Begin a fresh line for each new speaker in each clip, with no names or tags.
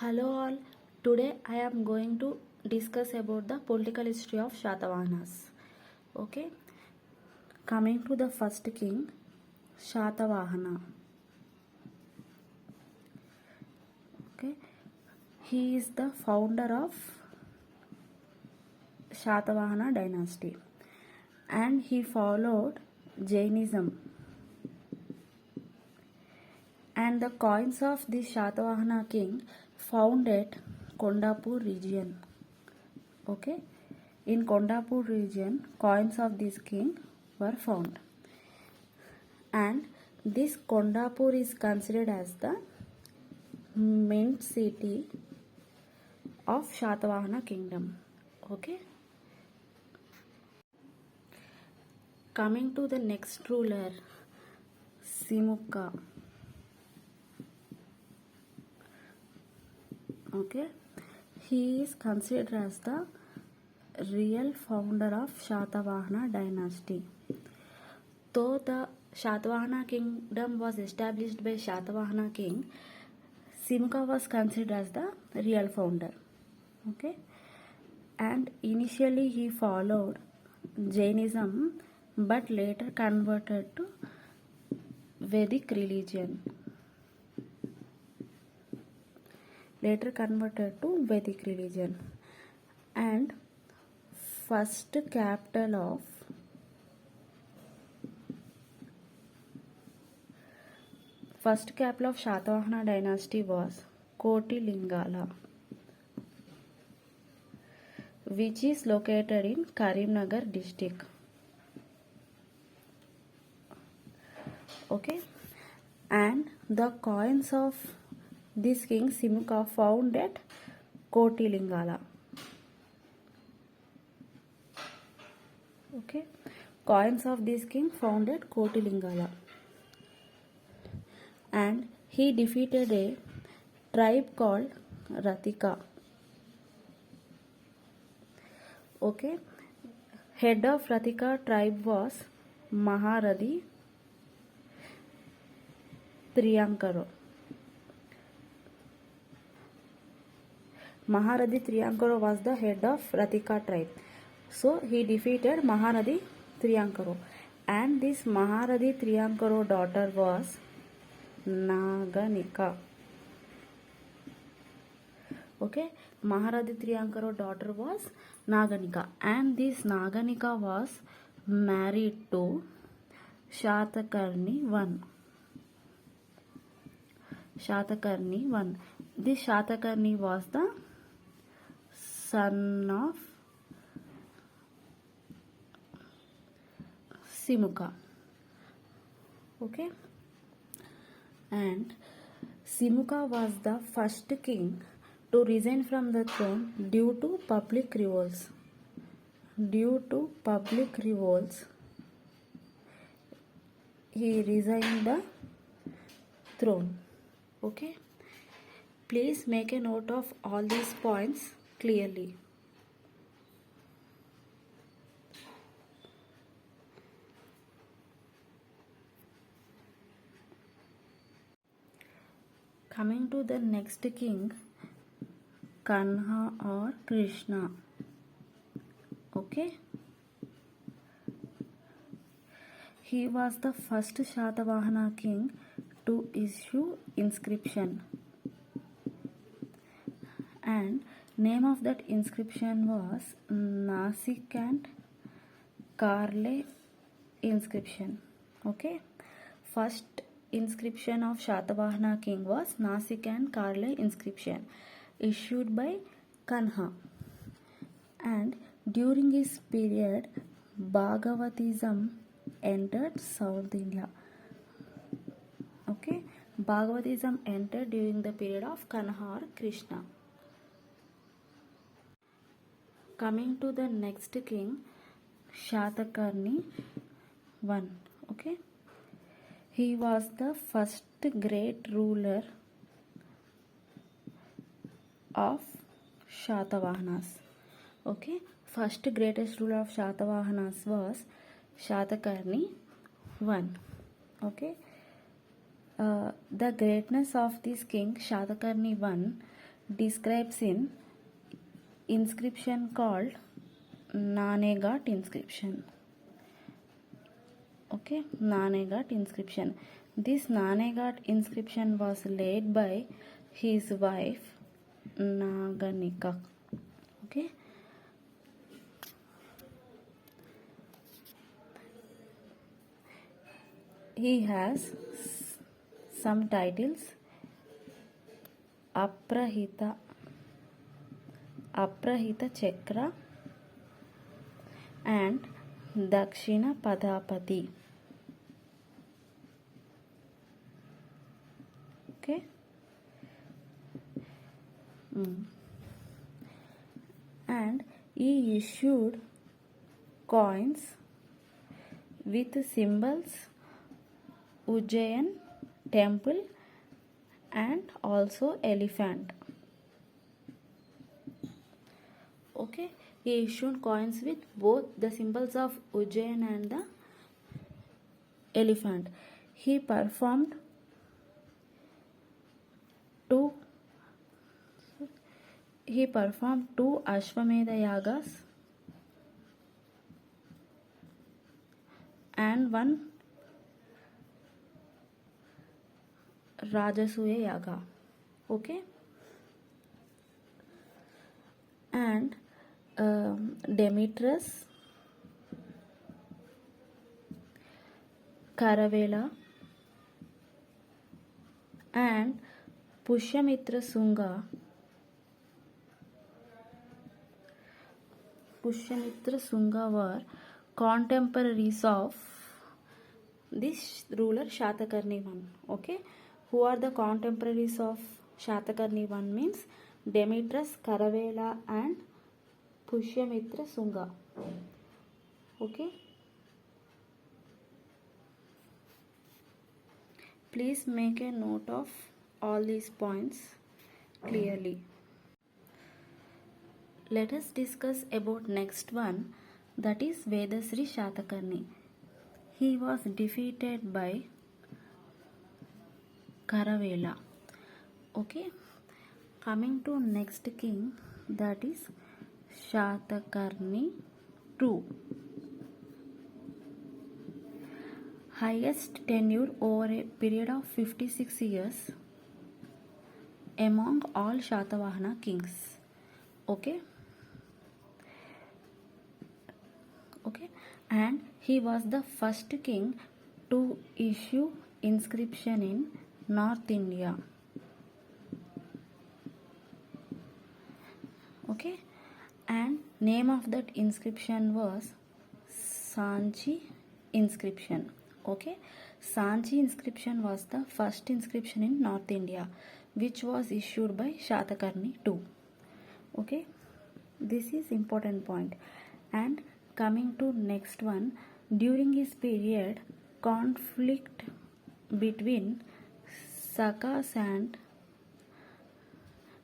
Hello all. Today I am going to discuss about the political history of Shatavahanas. Okay. Coming to the first king, Shatavahana. Okay. He is the founder of Shatavahana dynasty and he followed Jainism. And the coins of the Shatavahana king found at Kondapur region. Okay, in Kondapur region, coins of this king were found, and this Kondapur is considered as the mint city of Shatavahana kingdom. Okay, coming to the next ruler, Simukka. Okay, he is considered as the real founder of Shatavahana dynasty. Though the Shatavahana kingdom was established by Shatavahana king, Simukka was considered as the real founder. Okay, and initially he followed Jainism but later converted to Vedic religion. And first capital of Shatavahana dynasty was Kotilingala, which is located in Karimnagar district. Okay, and the coins of this king Simukka found at Kotilingala. Okay, coins of this king found at Kotilingala, and he defeated a tribe called Ratika. Okay, head of Ratika tribe was Maharadi Triyankaro. Maharadi Triyankaro was the head of Ratika tribe. So he defeated Maharadi Triyankaro, and this Maharadi Triyankaro daughter was Naganika. Okay, Maharadi Triyankaro daughter was Naganika, and this Naganika was married to Shatakarni I. This Shatakarni was the son of Simukka. Okay, and Simukka was the first king to resign from the throne due to public revolts. He resigned the throne. Okay, please make a note of all these points clearly. Coming to the next king, Kanha or Krishna. Okay, he was the first Shatavahana king to issue inscription, and name of that inscription was Nasik and Karle inscription. Okay, first inscription of Shatavahana king was Nasik and Karle inscription issued by Kanha, and during his period Bhagavatism entered South India. Okay, Bhagavatism entered during the period of Kanha or Krishna. Coming to the next king, Shatakarni I. Okay, he was the first great ruler of Shatavahanas. Okay, first greatest ruler of Shatavahanas was Shatakarni I. Okay, the greatness of this king Shatakarni I describes in inscription called Naneghat inscription. Okay, Naneghat inscription. This Naneghat inscription was laid by his wife Naganika. Okay. He has some titles: Aprahita Chakra and Dakshina Padapati. Okay. And he issued coins with symbols Ujjain temple and also elephant. Okay, he issued coins with both the symbols of Ujjain and the elephant. He performed two Ashwamedha yagas and one Rajasuya yaga. Okay. And Demetrius, Karavela and Pushyamitra Sunga were contemporaries of this ruler Shatakarni I. Okay, who are the contemporaries of Shatakarni I means Demetrius, Karavela and Pushyamitra Sunga. Okay, please make a note of all these points clearly. Let us discuss about next one, that is Vedasri Shatakarni. He was defeated by Karavela. Okay, coming to next king, that is Shatakarni II. Highest tenure over a period of 56 years among all Shatavahana kings. Okay, and he was the first king to issue inscription in North India. Okay, and name of that inscription was Sanchi inscription. Okay, Sanchi inscription was the first inscription in North India which was issued by Shatakarni II. Okay, this is important point. And coming to next one, during his period, conflict between Sakas and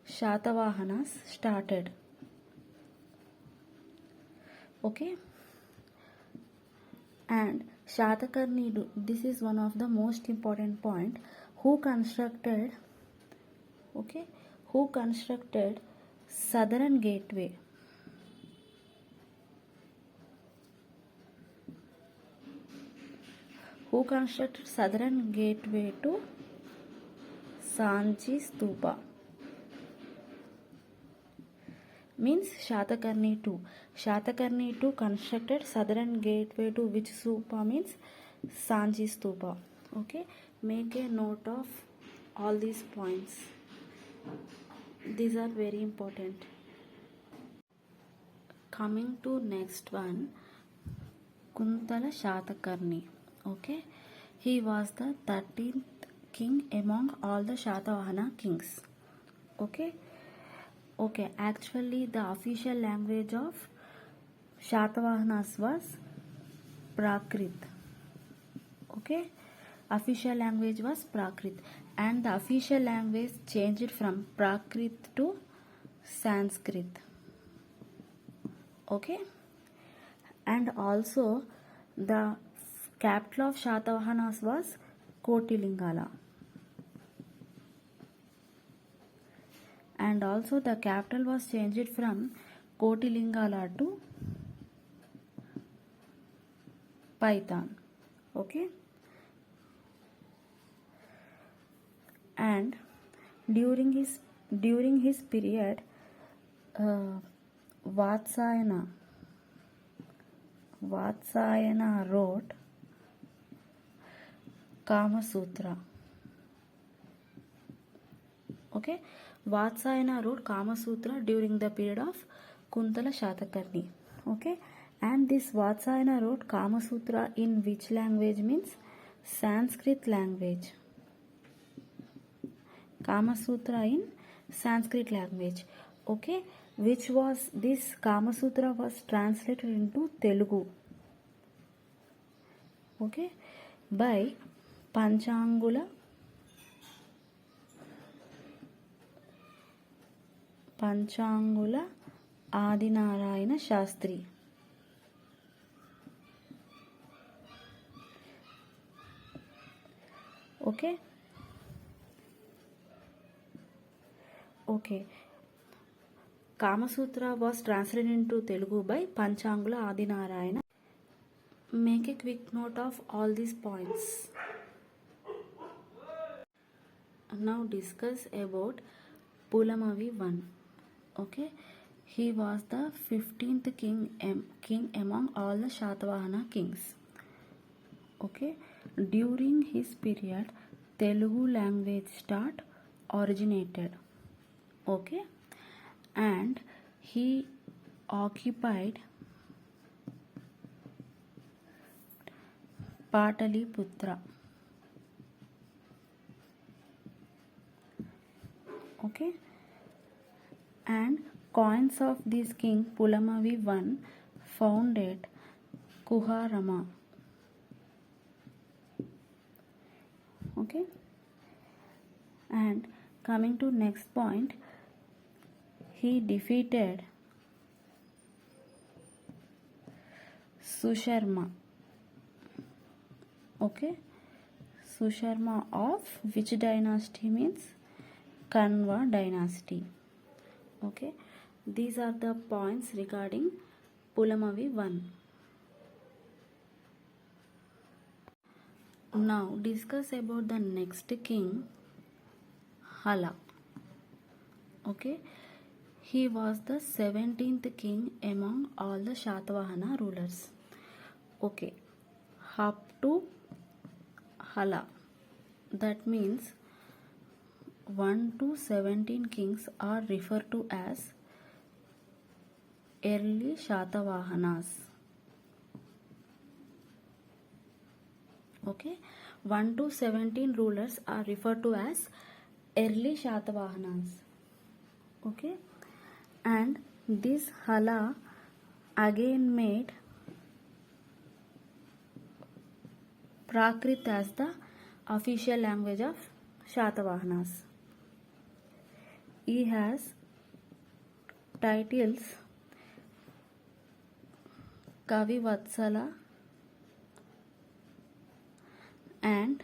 Shatavahanas started. Okay, and Shatakarni, this is one of the most important point, who constructed southern gateway. Who constructed southern gateway to Sanchi Stupa? Means Shatakarni II. Shatakarni II constructed southern gateway to which stupa means Sanchi Stupa. Okay, make a note of all these points. These are very important. Coming to next one, Kuntala Shatakarni. Okay, he was the 13th king among all the Shatavahana kings. Okay, actually the official language of Shatavahanas was Prakrit. Okay, official language was Prakrit, and the official language changed from Prakrit to Sanskrit. Okay, and also the capital of Shatavahanas was Kotilingala, and and also the capital was changed from Kotilingala to Python. Okay, and during his period, Vatsayana wrote Kama Sutra. Okay, Vatsayana wrote Kama Sutra during the period of Kuntala Shatakarni. Okay, and this Vatsayana wrote Kama Sutra in which language? Means Sanskrit language. Kama Sutra in Sanskrit language. Okay, which was this Kama Sutra was translated into Telugu. Okay, by Panchangula Adinarayana Shastri. Okay. Kama Sutra was translated into Telugu by Panchangula Adinarayana. Make a quick note of all these points. Now discuss about Pulamavi I. Okay, he was the 15th king among all the Shatavahana kings. Okay, during his period, Telugu language originated. Okay, and he occupied Pataliputra. Okay, and coins of this king Pulamavi I founded Kuharama. Okay, and coming to next point, he defeated Susharma. Okay, Susharma of which dynasty? Means Kanva dynasty. Okay, these are the points regarding Pulamavi I. Now discuss about the next king, Hala. Okay, he was the 17th king among all the Shatavahana rulers. Okay, up to Hala, that means 1 to 17 kings are referred to as early Shatavahanas. Okay, 1 to 17 rulers are referred to as early Shatavahanas. Okay, and this Hala again made Prakrit as the official language of Shatavahanas. He has titles Kavi Vatsala and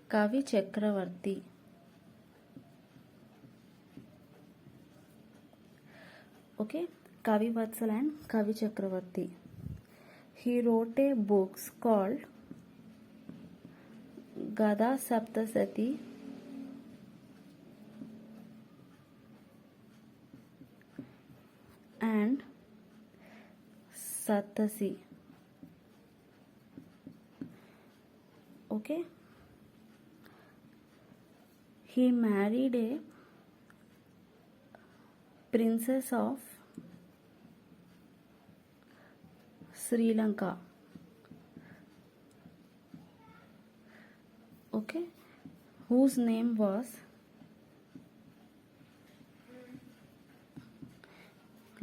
Kavi Chakravarti. Okay, Kavi Vatsala and Kavi Chakravarti. He wrote a book called Gada Saptasati and Satasi. Okay, he married a princess of Sri Lanka. Okay, whose name was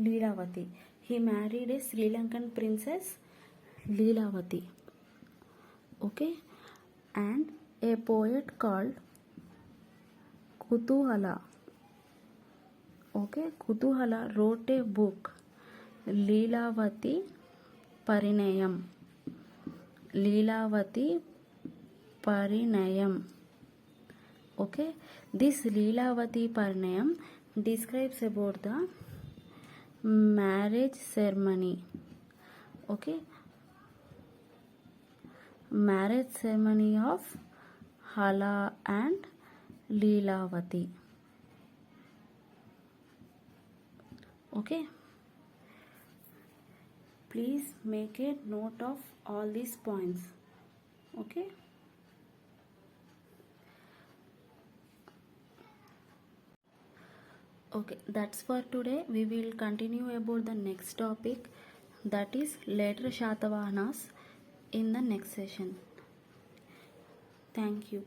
Leelavati. He married a Sri Lankan princess, Leelavati. Okay, and a poet called Kutuhala. Okay, Kutuhala wrote a book, Leelavati Parinayam. Leelavati Parinayam. Okay, this Leelavati Parnayam describes about the marriage ceremony. Okay, marriage ceremony of Hala and Leelavati. Okay, please make a note of all these points. Okay, okay, that's for today. We will continue about the next topic, that is later Shatavahanas, in the next session. Thank you.